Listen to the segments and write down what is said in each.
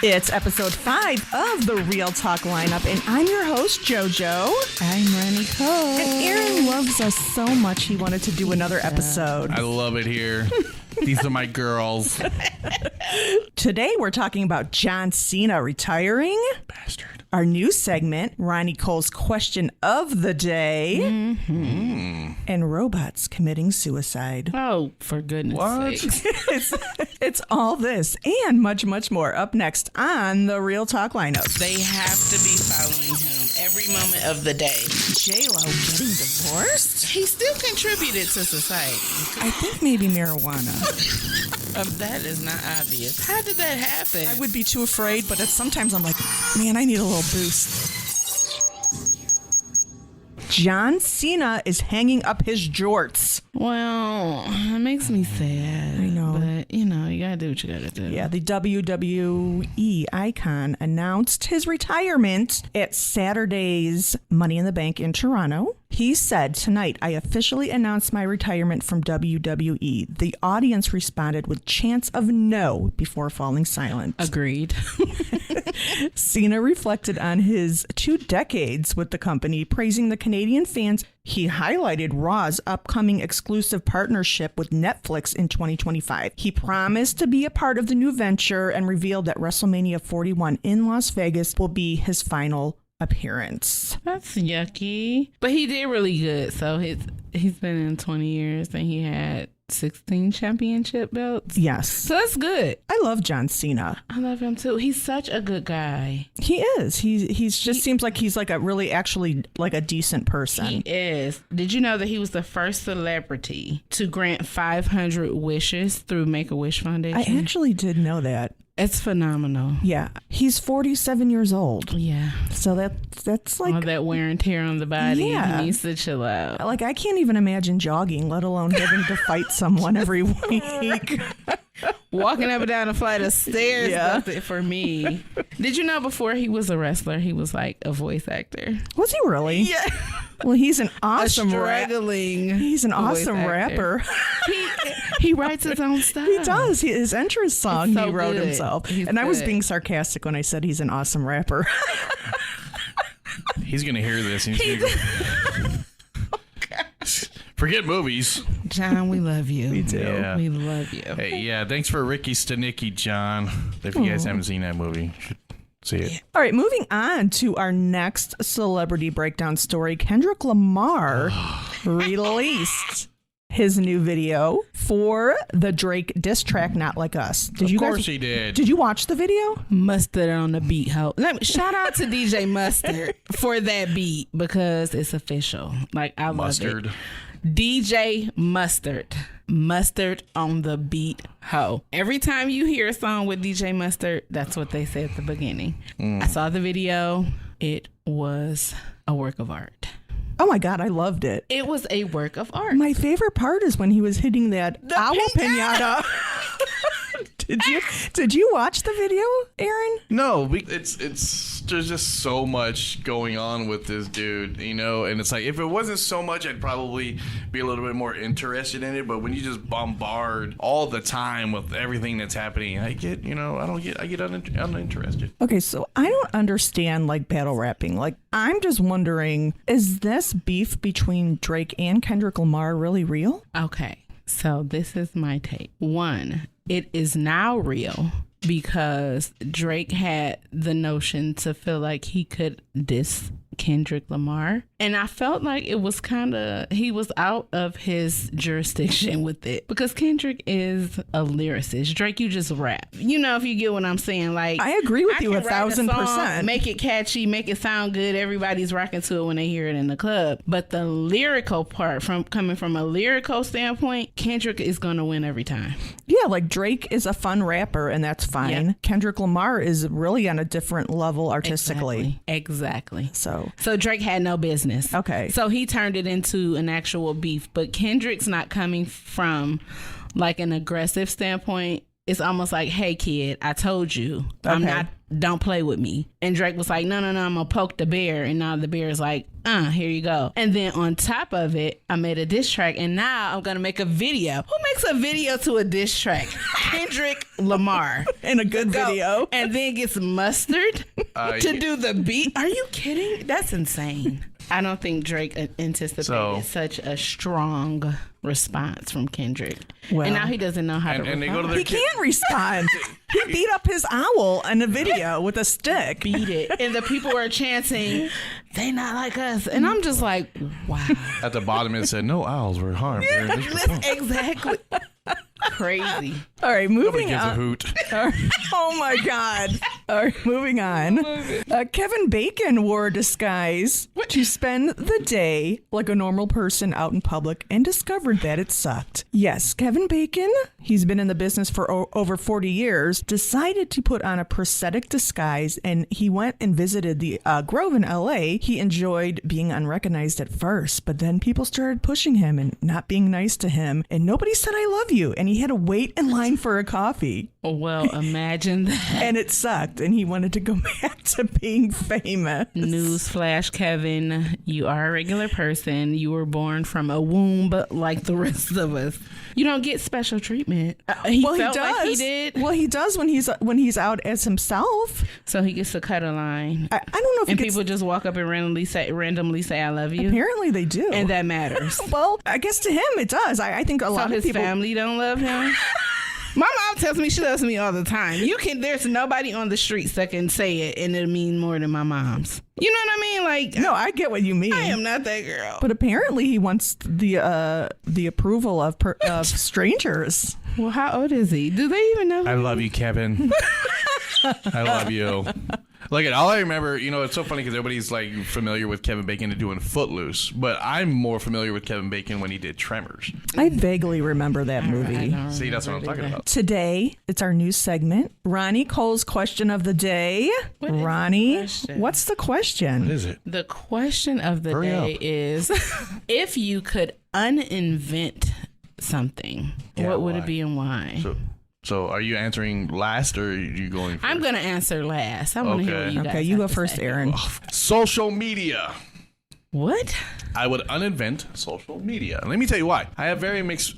It's episode 5 of the Real Talk lineup, and I'm your host, Jojo. I'm RonniCole. And Aaron loves us so much he wanted to do another episode. I love it here. These are my girls. Today we're talking about John Cena retiring. Bastard. Our new segment, RonniColes question of the day. And robots committing suicide. Oh, for goodness sake. It's all this and much, much more up next on the Real Talk lineup. They have to be following him every moment of the day. J-Lo getting divorced? He still contributed to society. I think maybe marijuana. That is not obvious. How did that happen? I would be too afraid, but sometimes I'm like, man, I need a little boost. John Cena is hanging up his jorts. Well, it makes me sad. I know. But, you gotta do what you gotta do. Yeah, the WWE icon announced his retirement at Saturday's Money in the Bank in Toronto. He said, "Tonight, I officially announced my retirement from WWE." The audience responded with chants of no before falling silent. Agreed. Cena reflected on his 2 decades with the company, praising the Canadian fans. He highlighted Raw's upcoming exclusive partnership with Netflix in 2025. He promised to be a part of the new venture and revealed that WrestleMania 41 in Las Vegas will be his final appearance. That's yucky. But he did really good. So he's been in 20 years and he had 16 championship belts. Yes. So that's good. I love John Cena. I love him too. He's such a good guy. He is. He seems like he's like a really actually like a decent person. He is. Did you know that he was the first celebrity to grant 500 wishes through Make-A-Wish Foundation? I actually did know that. It's phenomenal. Yeah. He's 47 years old. Yeah. So that's like all that wear and tear on the body. Yeah. He needs to chill out. Like, I can't even imagine jogging, let alone having to fight someone every week. Walking up and down a flight of stairs Yeah. it for me. Did you know before he was a wrestler, he was like a voice actor? Was he really? Yeah. Well, he's an awesome He's an awesome rapper. He writes his own stuff. He does. His entrance song so he wrote good. himself. He's and I was good. being sarcastic when I said he's an awesome rapper. He's going to hear this. And he's gonna forget movies. John, we love you. We do. Yeah. We love you. Hey, yeah, thanks for Ricky Stenicki, John. If you guys haven't seen that movie, you should see it. All right, moving on to our next celebrity breakdown story. Kendrick Lamar released his new video for the Drake diss track, Not Like Us. Of course he did. Did you watch the video? Mustard on the beat, ho. Shout out to DJ Mustard for that beat because it's official. Like, I love Mustard. it. DJ Mustard. Mustard on the beat, ho. Every time you hear a song with DJ Mustard, that's what they say at the beginning. I saw the video. It was a work of art. Oh my God, I loved it. It was a work of art. My favorite part is when he was hitting that owl pinata. Did you watch the video, Aaron? No, there's just so much going on with this dude, and it's like, if it wasn't so much, I'd probably be a little bit more interested in it. But when you just bombard all the time with everything that's happening, I get uninterested. Okay, so I don't understand like battle rapping. Like, I'm just wondering, is this beef between Drake and Kendrick Lamar really real? Okay, so this is my take. 1, it is now real because Drake had the notion to feel like he could diss Kendrick Lamar. And I felt like it was he was out of his jurisdiction with it because Kendrick is a lyricist. Drake, you just rap. If you get what I'm saying. Like, I agree with you can write a song, 1,000%. make it catchy, make it sound good. Everybody's rocking to it when they hear it in the club. But the lyrical part, coming from a lyrical standpoint, Kendrick is going to win every time. Yeah, like Drake is a fun rapper and that's fine. Yep. Kendrick Lamar is really on a different level artistically. Exactly. So Drake had no business. Okay. So he turned it into an actual beef. But Kendrick's not coming from like an aggressive standpoint. It's almost like, hey, kid, I told you. I'm Okay. not don't play with me. And Drake was like, no, I'm gonna poke the bear. And now the bear is like, here you go. And then on top of it, I made a diss track, and now I'm gonna make a video. Who makes a video to a diss track? Kendrick Lamar. In a good video. And then gets Mustard to do the beat. Are you kidding? That's insane. I don't think Drake anticipated such a strong response from Kendrick. Well, and now he doesn't know how to respond. They go to He can't respond. He beat up his owl in a video with a stick. Beat it. And the people were chanting, they not like us. And I'm just like, wow. At the bottom it said no owls were harmed. during this performance. Exactly. Crazy. All right, Nobody moving gives a on. hoot. Oh my God. All right, moving on. Kevin Bacon wore a disguise to spend the day like a normal person out in public and discovered that it sucked. Yes, Kevin Bacon, he's been in the business for over 40 years, decided to put on a prosthetic disguise, and he went and visited the Grove in LA. He enjoyed being unrecognized at first, but then people started pushing him and not being nice to him, and nobody said I love you, and he had to wait in line for a coffee. Well, imagine that. And it sucked, and he wanted to go back to being famous. Newsflash, Kevin, you are a regular person. You were born from a womb like the rest of us. You don't get special treatment. He felt like he did. Well, he does when he's out as himself. So he gets to cut a line. I don't know if And he gets, people just walk up and randomly say I love you. apparently they do. And that matters. Well, I guess to him it does. I think a lot So of his people. family don't love him. My mom tells me she loves me all the time. There's nobody on the streets that can say it and it'll mean more than my mom's. You know what I mean? Like, No, I get what you mean. I am not that girl. But apparently he wants the approval of strangers. Well, how old is he? Do they even know? I love you, Kevin. I love you. Look at all I remember, it's so funny because everybody's like familiar with Kevin Bacon doing Footloose, but I'm more familiar with Kevin Bacon when he did Tremors. I vaguely remember that movie. See, that's what I'm talking about. Today, it's our new segment, RonniColes question of the day. What is Ronnie, the question? what's the question? What is it? The question of the Hurry day up. is if you could uninvent something, Yeah, what would why? it be and why? So are you answering last or are you going first? I'm going to answer last. I want to hear Okay. what you guys Okay, you have go to first, say. Aaron. Social media. What? I would uninvent social media. Let me tell you why. I have very mixed.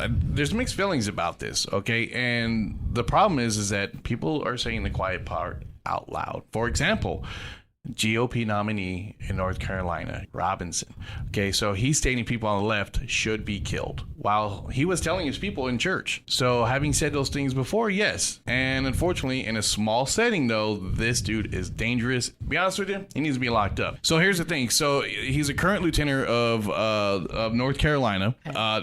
There's mixed feelings about this. Okay, and the problem is that people are saying the quiet part out loud. For example, GOP nominee in North Carolina, Robinson. Okay, so he's stating people on the left should be killed while he was telling his people in church. So having said those things before, yes. And unfortunately, in a small setting, though, this dude is dangerous. To be honest with you, he needs to be locked up. So here's the thing. So he's a current lieutenant of North Carolina.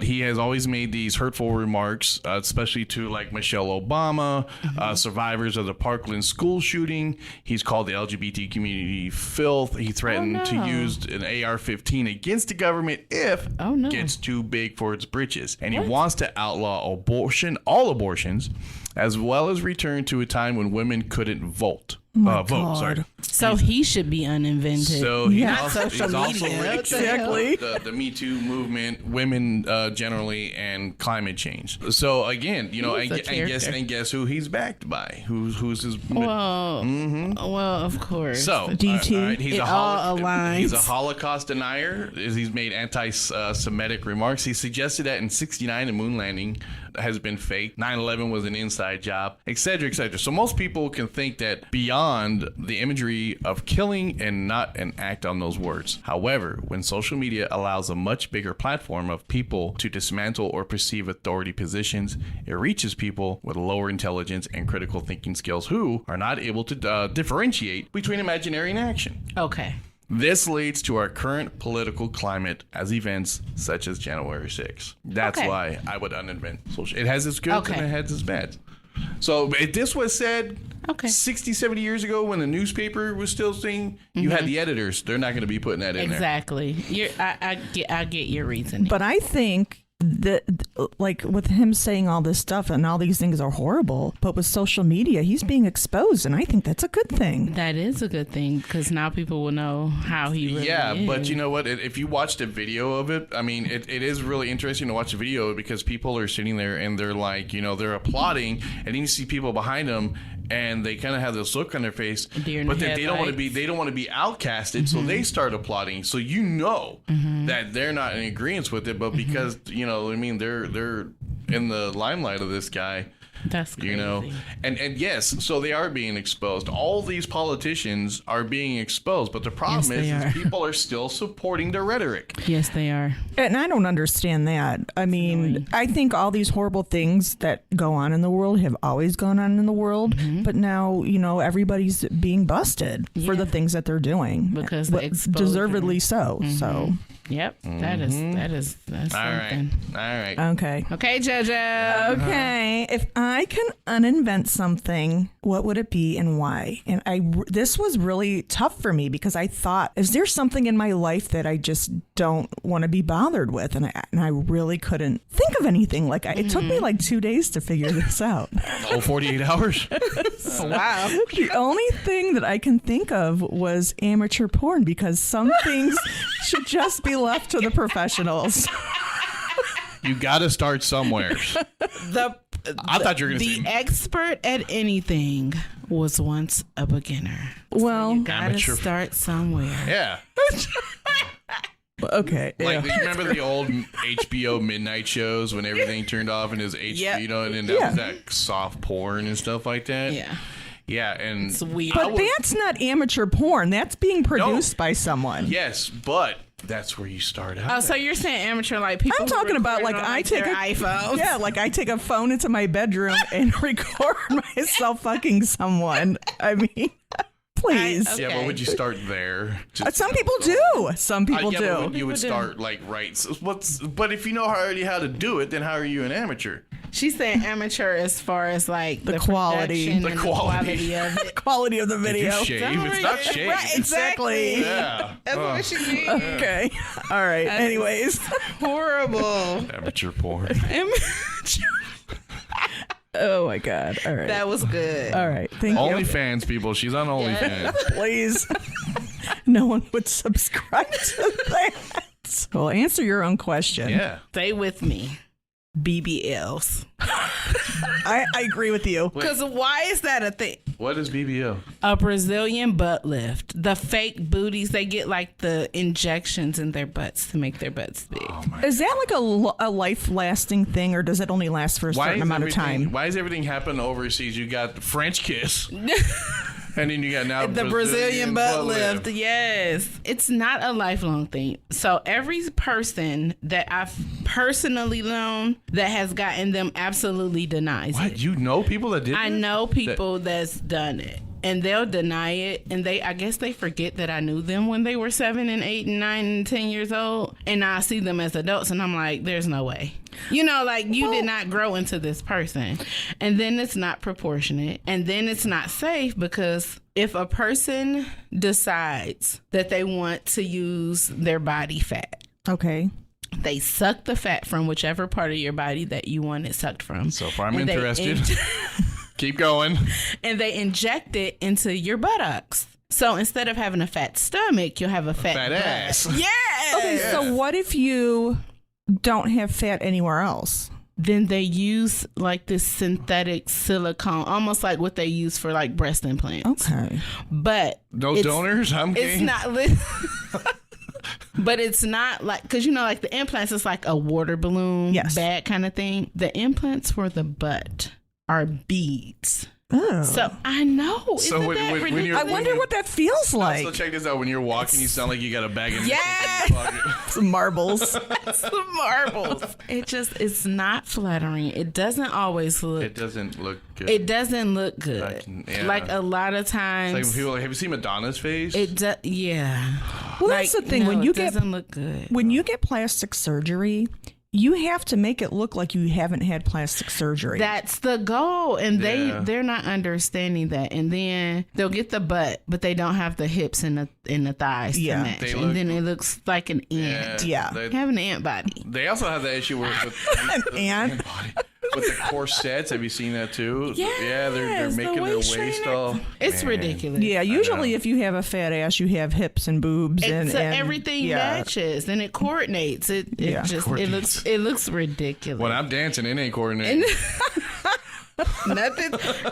He has always made these hurtful remarks, especially to like Michelle Obama, survivors of the Parkland school shooting. He's called the LGBT community filth. He threatened to use an AR-15 against the government if it gets too big for its britches. And he wants to outlaw all abortions, as well as return to a time when women couldn't vote. Vote, sorry. So he should be uninvented. So he's Yeah. also media. Exactly. the Me Too movement, women generally, and climate change. So again, and guess who he's backed by? Who's his? Well, of course. So DT. all right, It all aligns. He's a Holocaust denier. He's made anti-Semitic remarks. He suggested that in '69 the moon landing has been fake. 9/11 was an inside job, etc., etc. So most people can think that beyond the imagery of killing and not an act on those words. However, when social media allows a much bigger platform of people to dismantle or perceive authority positions, it reaches people with lower intelligence and critical thinking skills who are not able to differentiate between imaginary and action. Okay. This leads to our current political climate as events such as January 6th. That's why I would uninvent social. It has its goods and it has its bads. So if this was said 60, 70 years ago when the newspaper was still saying, you had the editors. They're not going to be putting that in there. Exactly. I get your reasoning. But I think like with him saying all this stuff and all these things are horrible, but with social media, he's being exposed, and I think that's a good thing. That is a good thing because now people will know how he really is. But you know what? If you watched a video of it, I mean, it is really interesting to watch a video because people are sitting there and they're like, they're applauding, and then you see people behind them and they kind of have this look on their face, but then they don't want to be outcasted, so they start applauding. So that they're not in agreement with it, but because they're in the limelight of this guy. That's crazy. And yes, so they are being exposed. All these politicians are being exposed, but the problem is people are still supporting the rhetoric. Yes, they are. And I don't understand that. I mean, I think all these horrible things that go on in the world have always gone on in the world, but now, everybody's being busted for the things that they're doing. Because deservedly so. So. Yep, that's something. All right. Okay, Jojo. Okay, if I can uninvent something, what would it be and why? And this was really tough for me because I thought, is there something in my life that I just don't want to be bothered with? And I really couldn't think of anything. It took me 2 days to figure this out. Oh, 48 hours? Wow. The only thing that I can think of was amateur porn because some things should just be left to the professionals. You got to start somewhere. I thought you were going to say the expert at anything was once a beginner. Well, so you got to start somewhere. Yeah. Okay. Do you remember the old HBO midnight shows when everything turned off and it was HBO, and then that was that soft porn and stuff like that? Yeah. Yeah, and it's weird. But that's not amateur porn. That's being produced by someone. Yes, but that's where you start out. Oh, so you're saying amateur people? I'm talking about I take their iPhones. Yeah, I take a phone into my bedroom and record myself fucking someone. I mean, please. Yeah, but would you start there? Some people do. Some people do. But you would start right. So but if you know already how to do it, then how are you an amateur? She's saying amateur as far as the quality, the quality of it. Quality of the video. Did you shave? It's not shaved. Right, exactly. Yeah. That's what she means. Okay. All right. Anyways, horrible. Amateur porn. Oh my God. All right. That was good. All right. Thank you. OnlyFans, people. She's on OnlyFans. Please. No one would subscribe to that. Well, answer your own question. Yeah. Stay with me. BBLs. I agree with you. Because why is that a thing? What is BBL? A Brazilian butt lift. The fake booties, they get the injections in their butts to make their butts big. Oh is that a life-lasting thing, or does it only last for a certain amount of time? Why is everything happening overseas? You got the French kiss. And then you got now the Brazilian butt lift. Yes. It's not a lifelong thing. So every person that I've personally known that has gotten them absolutely denies it. You know people that did I know people that's done it. And they'll deny it, and I guess they forget that I knew them when they were 7 and 8 and 9 and 10 years old, and I see them as adults, and I'm like, there's no way. You did not grow into this person. And then it's not proportionate, and then it's not safe, because if a person decides that they want to use their body fat, okay, they suck the fat from whichever part of your body that you want it sucked from. So far, I'm interested. Keep going. And they inject it into your buttocks. So instead of having a fat stomach, you'll have a fat ass. Yeah. Okay, so what if you don't have fat anywhere else? Then they use this synthetic silicone, almost like what they use for Okay. breast implants. But no donors? I'm it's not but it's not because the implants is like a water balloon bag kind of thing. The implants for the butt are beads. Oh. So I know. So when I wonder what that feels like. So check this out. When you're walking, you sound like you got a bag of some marbles. Some marbles. It's not flattering. It doesn't always look. It doesn't look good. It doesn't look good. A lot of times. It's when people have you seen Madonna's face? It does. Yeah. Well, that's the thing. When you doesn't look good. When you get plastic surgery, you have to make it look like you haven't had plastic surgery. That's the goal, and Yeah. they're not understanding that. And then they'll get the butt, but they don't have the hips and the thighs Yeah. to match, They and look- then it looks like an ant. Yeah. They, Have an ant body. they also have that issue with the ant? body. With the corsets. Have you seen that too? Yeah, they're Yes, the making their waist waist trainer. all. It's Man. ridiculous. Yeah, usually if you have a fat ass, you have hips and boobs And so and everything yeah. matches and it coordinates. It Yeah. just it looks ridiculous. When I'm dancing, it ain't coordinated.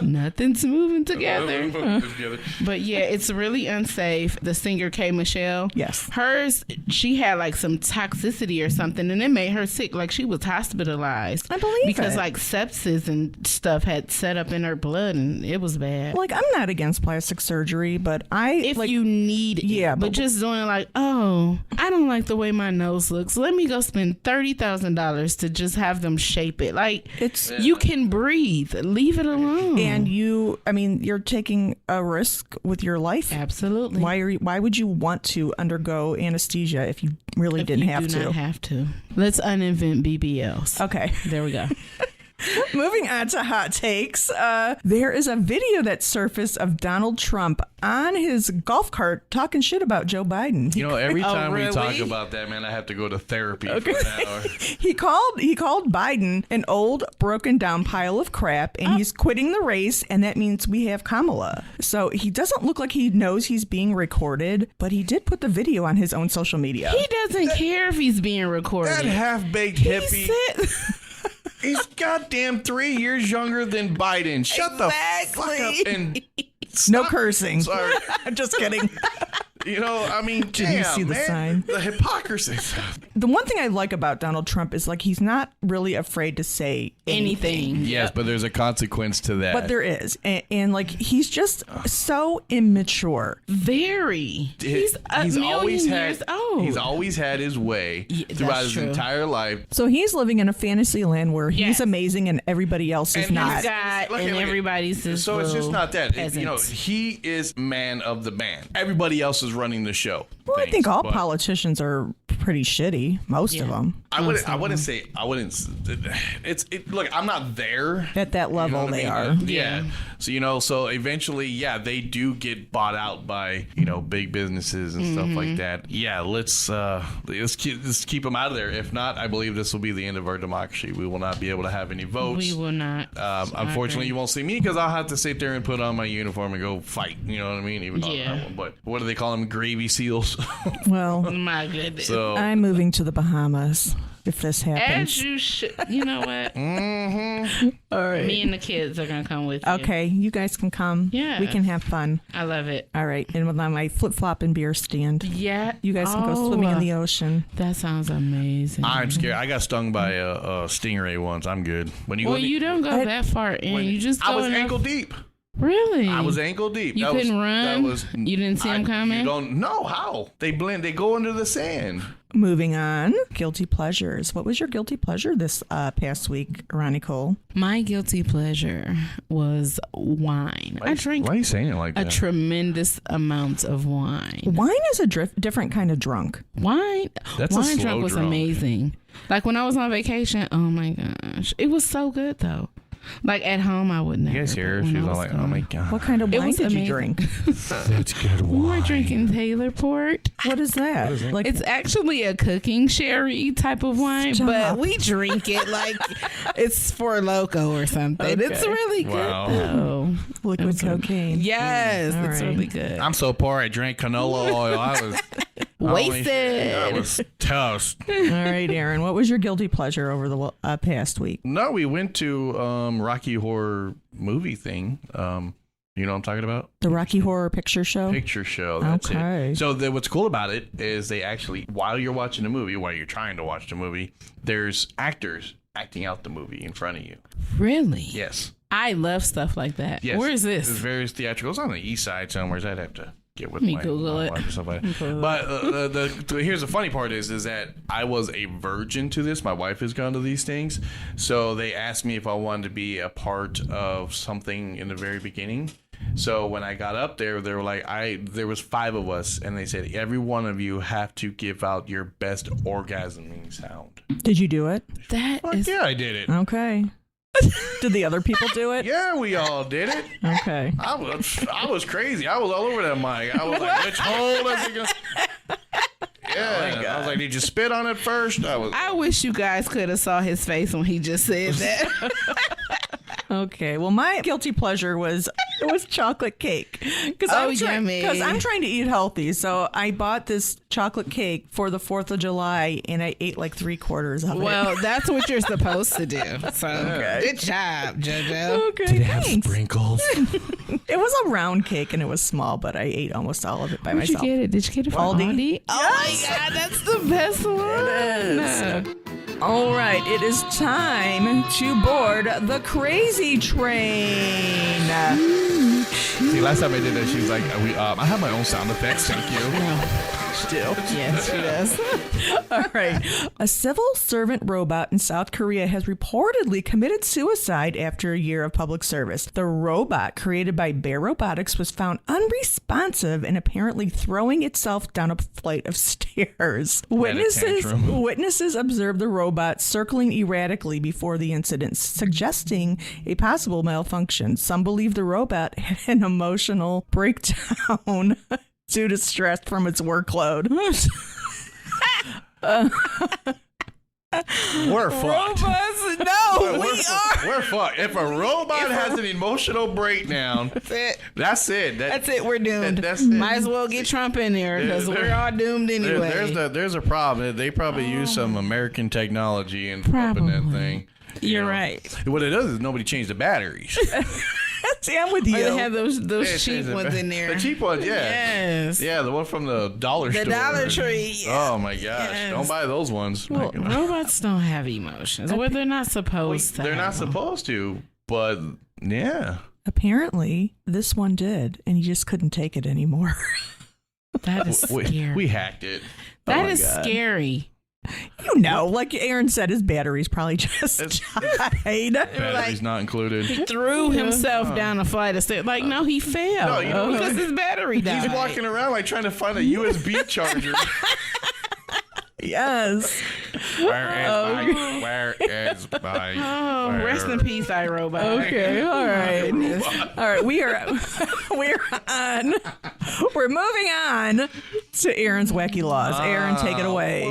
Nothing's moving together. Together. But yeah, it's really unsafe. The singer K Michelle, Yes. hers, she had like some toxicity or something, and it made her sick. Like she was hospitalized. I believe because it. like sepsis and stuff had set up in her blood, and it was bad. Like, I'm not against plastic surgery, but If you need it, Yeah, but but- just doing like, oh, I don't like the way my nose looks. Let me go spend $30,000 to just have them shape it. Like it's you can breathe. Leave it alone. and you're taking a risk with your life. Absolutely. Why would you want to undergo anesthesia if you really didn't you have do to? not have to. Let's uninvent BBLs. Okay. There we go. Moving on to hot takes. There is a video that surfaced of Donald Trump on his golf cart talking shit about Joe Biden. You know, every time we talk really? about that, man, I have to go to therapy for an hour. He called Biden an old, broken down pile of crap, and he's quitting the race, and that means we have Kamala. So he doesn't look like he knows he's being recorded, but he did put the video on his own social media. He doesn't care if he's being recorded. That half-baked He hippie. said- He's goddamn 3 years younger than Biden. Shut the fuck up and No stop. cursing. Sorry. I'm just kidding. You know, I mean, Did you damn, see the man. sign? The hypocrisy. The one thing I like about Donald Trump is like he's not really afraid to say anything. Yes, but there's a consequence to that. But there is. And like he's just so immature. Very. He's a million years old. He's always had his way throughout that's his true. entire life. So he's living in a fantasy land where he's Yes. amazing and everybody else is And not. He's God, Look at- and look at- everybody's just So it's just little not that. You know, peasants. he is man of the band. Everybody else is running the show. Well, I Things, think all but politicians are pretty shitty. Most of Yeah. them. I wouldn't say. Look, I'm not there. At that level, what I they mean? are. Yeah. So so eventually, they do get bought out by big businesses and stuff like that. Yeah, let's keep them out of there. If not, I believe this will be the end of our democracy. We will not be able to have any votes. We will not. Unfortunately, you won't see me because I'll have to sit there and put on my uniform and go fight. You know what I mean? Even though Yeah. I won't. But what do they call them? Gravy seals. Well, My goodness. So I'm moving to the Bahamas if this happens. As you should. You know what? All right. Me and the kids are going to come with you. Okay, you guys can come. Yeah. We can have fun. I love it. All right. And with my flip flop and beer stand. Yeah. You guys can go swimming in the ocean. That sounds amazing. I'm scared. I got stung by a stingray once. I'm good. When you Well, go, you don't go that far in. You just go I was enough- ankle deep. Really? I was ankle deep. You That couldn't was, run? That was, You didn't see 'em coming? You don't know how they blend. They go under the sand. Moving on. Guilty pleasures. What was your guilty pleasure this past week, RonniCole? My guilty pleasure was wine. I drank Why are you saying it like a that? tremendous amount of wine. Wine is a different kind of drunk. Wine, That's a wine slow drunk was drunk. amazing. Like when I was on vacation, oh my gosh, it was so good though. Like at home, I would never. You guys hear her? but when She's I all was like, gone- "Oh my god." What kind of It wine was did you amazing. drink? That's good We were drinking Taylor Port. What is that? Like It's actually a cooking sherry type of wine, Stop. but we drink it like it's for loco or something. It's Okay. really good Wow. though. liquid cocaine. Yes, All it's right. really good. I'm so poor. I drank canola oil. I was Wasted. I was toast. All right, Aaron. What was your guilty pleasure over the past week? No, we went to Rocky Horror movie thing. You know what I'm talking about? The Rocky Horror Picture Show? Picture show. That's Okay. it. So what's cool about it is they actually, while you're watching the movie, while you're trying to watch the movie, there's actors acting out the movie in front of you. Really? Yes. I love stuff like that. Yes. Where is this? There's various theatricals. It's on the east side somewhere. I'd have to get with Let me my Google it. wife or something like that. But here's the funny part is that I was a virgin to this. My wife has gone to these things. So they asked me if I wanted to be a part of something in the very beginning. So when I got up there, they were like, there was 5 of us, and they said every one of you have to give out your best orgasming sound. Did you do it? Yeah, I did it. Okay. Did the other people do it? Yeah, we all did it. Okay. I was crazy. I was all over that mic. I was like, which hole is it going? Yeah, I was like, did you spit on it first? I wish you guys could have saw his face when he just said that. Okay, well, my guilty pleasure was chocolate cake because I'm trying to eat healthy. So I bought this chocolate cake for the 4th of July, and I ate like 3/4 of it. Well, that's what you're supposed to do. So good job, Jojo. Okay, Did it have thanks. sprinkles? It was a round cake, and it was small, but I ate almost all of it by Where'd myself. you get it? Did you get it from Aldi? Yes. Oh my God, that's the best one. It is. All right, it is time to board the crazy train. See, last time I did that, she was like, I have my own sound effects, thank you. Still. Yes, she does. All right. A civil servant robot in South Korea has reportedly committed suicide after a year of public service. The robot, created by Bear Robotics, was found unresponsive and apparently throwing itself down a flight of stairs. Witnesses observed the robot circling erratically before the incident, suggesting a possible malfunction. Some believe the robot had an emotional breakdown due to stress from its workload. We're fucked. Robots, no, We're fucked. If a robot has an emotional breakdown, that's it. That's it. We're doomed. That's it. Might as well get Trump in there because we're all doomed anyway. There's a problem. They probably use some American technology and up in that thing. You're right. What it does is nobody changed the batteries. See, I'm with you. Or they have those cheap ones in there. The cheap ones, yeah. Yes. Yeah, the one from the dollar store. The Dollar Tree. Yeah. Oh my gosh. Yes. Don't buy those ones. Well, robots don't have emotions. Well, they're not supposed to. They're not supposed to, but yeah. Apparently, this one did, and you just couldn't take it anymore. That is scary. We hacked it. That is scary. You know, like Aaron said, his batteries probably just died. Batteries not included. He threw himself down a flight of stairs. Like, no, he fell. No, you know, because his battery died. He's walking around like trying to find a USB charger. Yes. Where is my? Oh, rest in peace, iRobot. Okay, all right. All right, we're on. We're moving on to Aaron's wacky laws. Aaron, take it away.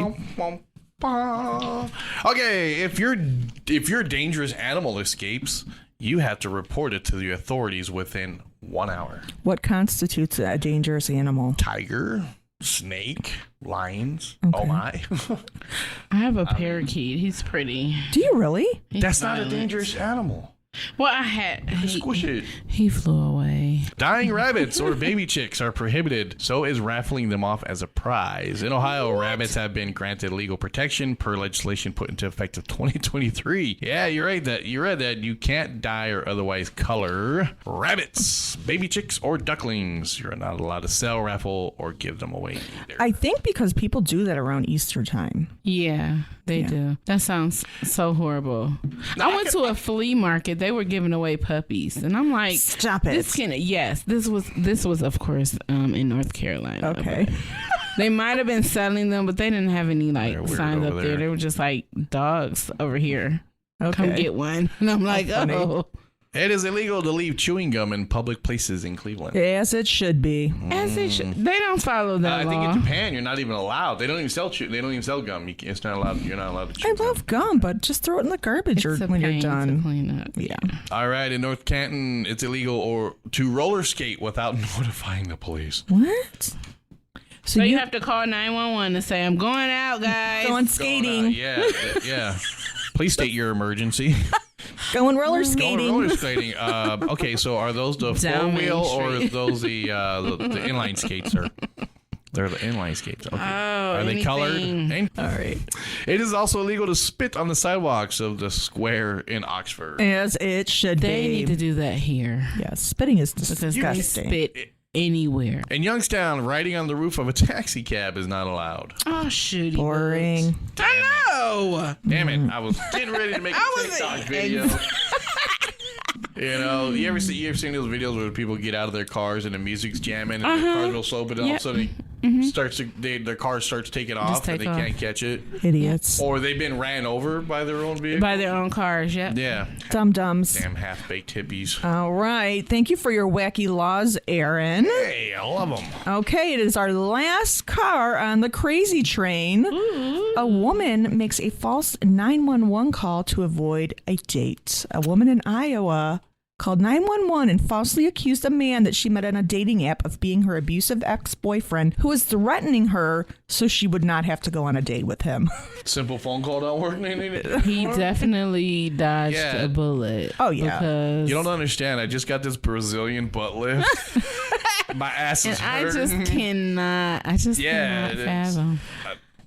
Okay, if your dangerous animal escapes, you have to report it to the authorities within 1 hour. What constitutes a dangerous animal? Tiger, snake, lions. Okay. Oh my. I have a parakeet. He's pretty. Do you really? That's not a dangerous animal. Well, I had. Squish it. He flew away. Dying rabbits or baby chicks are prohibited. So is raffling them off as a prize. In Ohio, rabbits have been granted legal protection per legislation put into effect of 2023. Yeah, you're right. You read that you can't dye or otherwise color rabbits, baby chicks, or ducklings. You're not allowed to sell, raffle, or give them away either. I think because people do that around Easter time. Yeah, they do. That sounds so horrible. I went to a flea market. They were giving away puppies, and I'm like, stop it. This was of course in North Carolina. Okay. They might have been selling them, but they didn't have any signs up there. They were just like dogs over here. Okay. Come get one. And I'm like, oh. It is illegal to leave chewing gum in public places in Cleveland. As it should be. As it should. They don't follow that law. I think in Japan you're not even allowed. They don't even sell They don't even sell gum. It's not allowed. You're not allowed to chew. I love gum, but just throw it in the garbage when you're done. To clean up. Yeah. All right, in North Canton, it's illegal to roller skate without notifying the police. What? So you have to call 911 and say, "I'm going out, guys. Going skating." Yeah. Please state your emergency. Going roller skating. Roller skating. Okay, so are those the four wheel or are those the inline skates? They're the inline skates. Okay. Are they colored? All right. It is also illegal to spit on the sidewalks of the square in Oxford. As it should be. They need to do that here. Yeah, spitting is disgusting. They spit anywhere. In Youngstown, riding on the roof of a taxi cab is not allowed. Oh, shoot. Boring. I know. Damn it. I was getting ready to make a TikTok video. You know, you ever seen those videos where people get out of their cars and the music's jamming and the cars will slow, but all of a sudden their car starts taking off and they can't catch it. Idiots. Or they've been ran over by their own vehicle. By their own cars, Yeah. Dum-dums. Damn half-baked hippies. All right. Thank you for your wacky laws, Aaron. Hey, I love them. Okay, it is our last car on the crazy train. A woman makes a false 911 call to avoid a date. A woman in Iowa called 911 and falsely accused a man that she met on a dating app of being her abusive ex-boyfriend who was threatening her so she would not have to go on a date with him. Simple phone call don't work. He definitely dodged a bullet. Oh, yeah. Because You don't understand. I just got this Brazilian butt lift. My ass is I hurting. just cannot fathom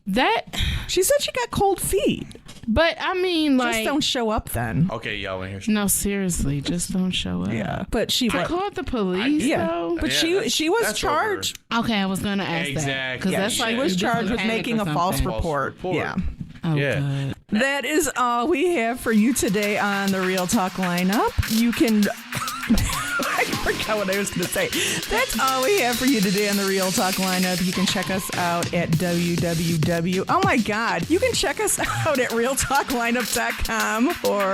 that. She said she got cold feet. But I mean, like, Just don't show up then. Okay, y'all in here. no, seriously, just don't show up. Yeah. But she I called the police. Though. But she was charged. Okay, I was gonna ask Exactly. that because Yeah, that's she like was this charged is with panic making or a false something. report. Yeah. Oh, Yeah. good. That is all we have for you today on the Real Talk lineup. You can... I forgot what I was going to say. That's all we have for you today on the Real Talk lineup. You can check us out at www. Oh my God. You can check us out at realtalklineup.com or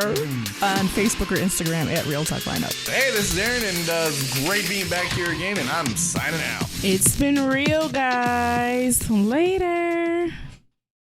on Facebook or Instagram at Real Talk Lineup. Hey, this is Aaron, and it's great being back here again, and I'm signing out. It's been real, guys. Later.